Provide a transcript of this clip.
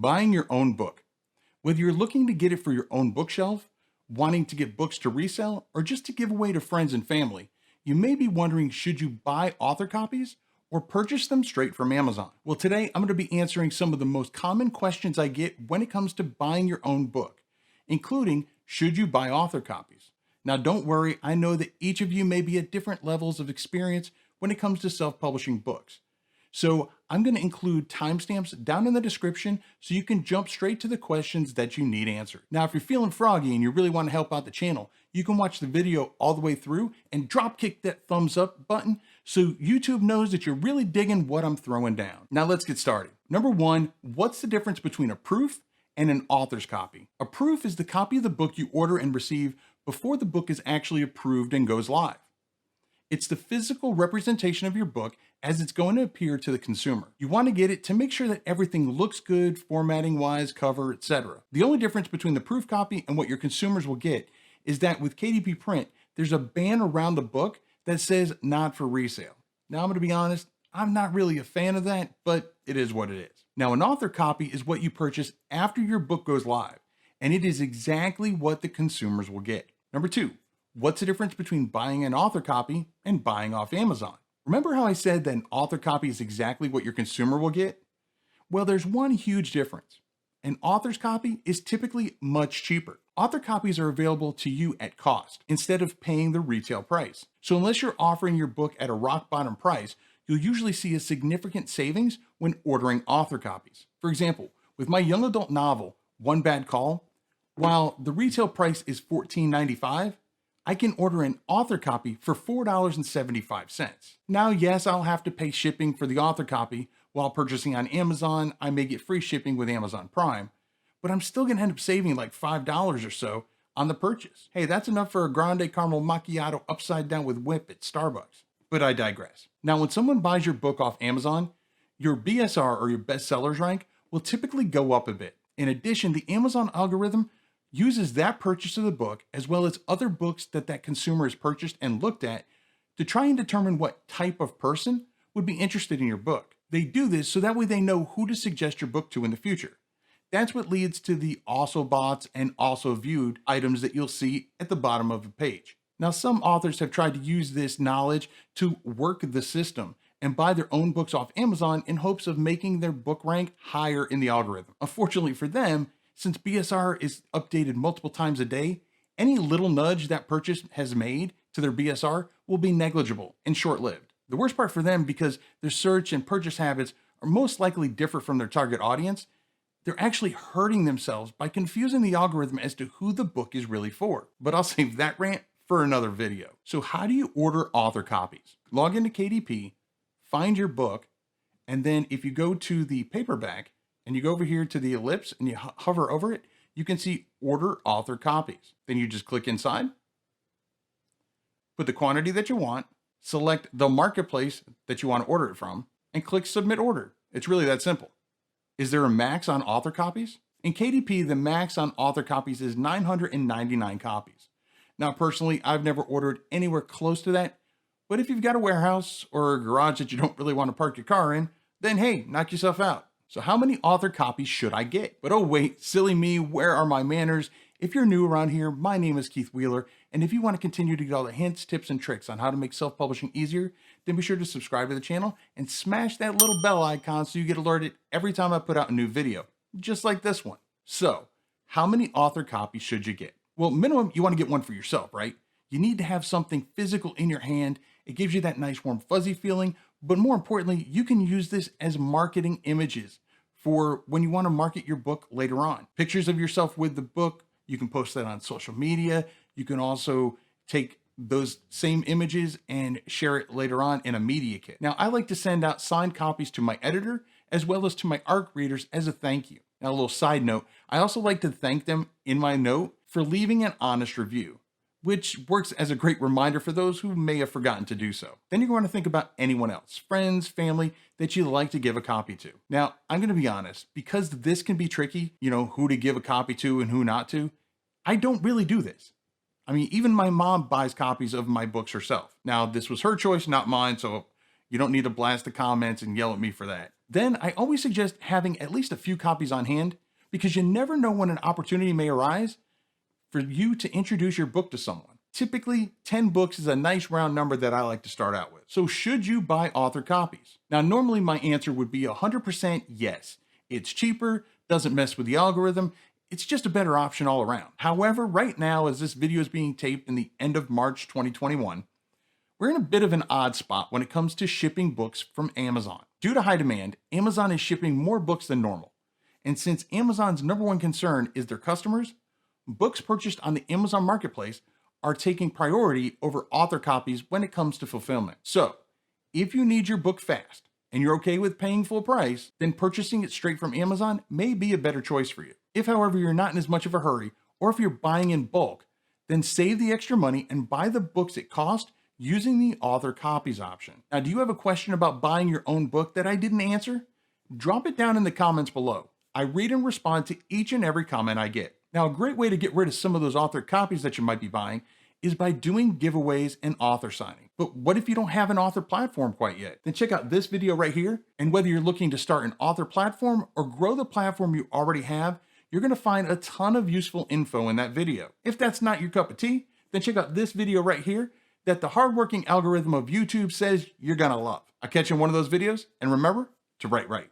Buying your own book. Whether you're looking to get it for your own bookshelf, wanting to get books to resell, or just to give away to friends and family, you may be wondering, should you buy author copies or purchase them straight from Amazon? Well, today I'm going to be answering some of the most common questions I get when it comes to buying your own book, including should you buy author copies? Now, don't worry, I know that each of you may be at different levels of experience when it comes to self-publishing books. So I'm going to include timestamps down in the description so you can jump straight to the questions that you need answered. Now, if you're feeling froggy and you really want to help out the channel, you can watch the video all the way through and drop kick that thumbs up button so YouTube knows that you're really digging what I'm throwing down. Now let's get started. Number one, what's the difference between a proof and an author's copy? A proof is the copy of the book you order and receive before the book is actually approved and goes live. It's the physical representation of your book as it's going to appear to the consumer. You want to get it to make sure that everything looks good, formatting wise, cover, etc. The only difference between the proof copy and what your consumers will get is that with KDP print, there's a band around the book that says not for resale. Now I'm going to be honest, I'm not really a fan of that, but it is what it is. Now an author copy is what you purchase after your book goes live, and it is exactly what the consumers will get. Number two, what's the difference between buying an author copy and buying off Amazon? Remember how I said that an author copy is exactly what your consumer will get? Well, there's one huge difference. An author's copy is typically much cheaper. Author copies are available to you at cost instead of paying the retail price. So unless you're offering your book at a rock bottom price, you'll usually see a significant savings when ordering author copies. For example, with my young adult novel, One Bad Call, while the retail price is $14.95, I can order an author copy for $4.75. Now, yes, I'll have to pay shipping for the author copy. While purchasing on Amazon, I may get free shipping with Amazon Prime, but I'm still gonna end up saving like $5 or so on the purchase. Hey, that's enough for a grande caramel macchiato upside down with whip at Starbucks. But I digress. Now, when someone buys your book off Amazon, your BSR or your bestsellers rank will typically go up a bit. In addition, the Amazon algorithm uses that purchase of the book as well as other books that consumer has purchased and looked at to try and determine what type of person would be interested in your book. They do this so that way they know who to suggest your book to in the future. That's what leads to the also bots and also viewed items that you'll see at the bottom of the page. Now, some authors have tried to use this knowledge to work the system and buy their own books off Amazon in hopes of making their book rank higher in the algorithm. Unfortunately for them, since BSR is updated multiple times a day, any little nudge that purchase has made to their BSR will be negligible and short-lived. The worst part for them, because their search and purchase habits are most likely different from their target audience, they're actually hurting themselves by confusing the algorithm as to who the book is really for. But I'll save that rant for another video. So how do you order author copies? Log into KDP, find your book, and then if you go to the paperback, and you go over here to the ellipse and you hover over it, you can see order author copies. Then you just click inside, put the quantity that you want, select the marketplace that you want to order it from, and click submit order. It's really that simple. Is there a max on author copies? In KDP, the max on author copies is 999 copies. Now, personally, I've never ordered anywhere close to that, but if you've got a warehouse or a garage that you don't really want to park your car in, then hey, knock yourself out. So how many author copies should I get? But oh wait, silly me, where are my manners? If you're new around here, my name is Keith Wheeler, and if you want to continue to get all the hints, tips, and tricks on how to make self-publishing easier, then be sure to subscribe to the channel and smash that little bell icon so you get alerted every time I put out a new video, just like this one. So, how many author copies should you get? Well, minimum, you want to get one for yourself, right? You need to have something physical in your hand. It gives you that nice warm fuzzy feeling, but more importantly, you can use this as marketing images for when you want to market your book later on. Pictures of yourself with the book, you can post that on social media. You can also take those same images and share it later on in a media kit. Now, I like to send out signed copies to my editor as well as to my ARC readers as a thank you. Now, a little side note, I also like to thank them in my note for leaving an honest review, which works as a great reminder for those who may have forgotten to do so. Then you're going to think about anyone else, friends, family, that you'd like to give a copy to. Now, I'm going to be honest, because this can be tricky, who to give a copy to and who not to, I don't really do this. I mean, even my mom buys copies of my books herself. Now, this was her choice, not mine, so you don't need to blast the comments and yell at me for that. Then I always suggest having at least a few copies on hand because you never know when an opportunity may arise for you to introduce your book to someone. Typically, 10 books is a nice round number that I like to start out with. So should you buy author copies? Now, normally my answer would be 100% yes. It's cheaper, doesn't mess with the algorithm, it's just a better option all around. However, right now, as this video is being taped in the end of March 2021, we're in a bit of an odd spot when it comes to shipping books from Amazon. Due to high demand, Amazon is shipping more books than normal. And since Amazon's number one concern is their customers, books purchased on the Amazon Marketplace are taking priority over author copies when it comes to fulfillment. So, if you need your book fast and you're okay with paying full price, then purchasing it straight from Amazon may be a better choice for you. If, however, you're not in as much of a hurry, or if you're buying in bulk, then save the extra money and buy the books at cost using the author copies option. Now, do you have a question about buying your own book that I didn't answer? Drop it down in the comments below. I read and respond to each and every comment I get. Now, a great way to get rid of some of those author copies that you might be buying is by doing giveaways and author signing. But what if you don't have an author platform quite yet? Then check out this video right here. And whether you're looking to start an author platform or grow the platform you already have, you're gonna find a ton of useful info in that video. If that's not your cup of tea, then check out this video right here that the hardworking algorithm of YouTube says you're gonna love. I'll catch you in one of those videos, and remember to write right.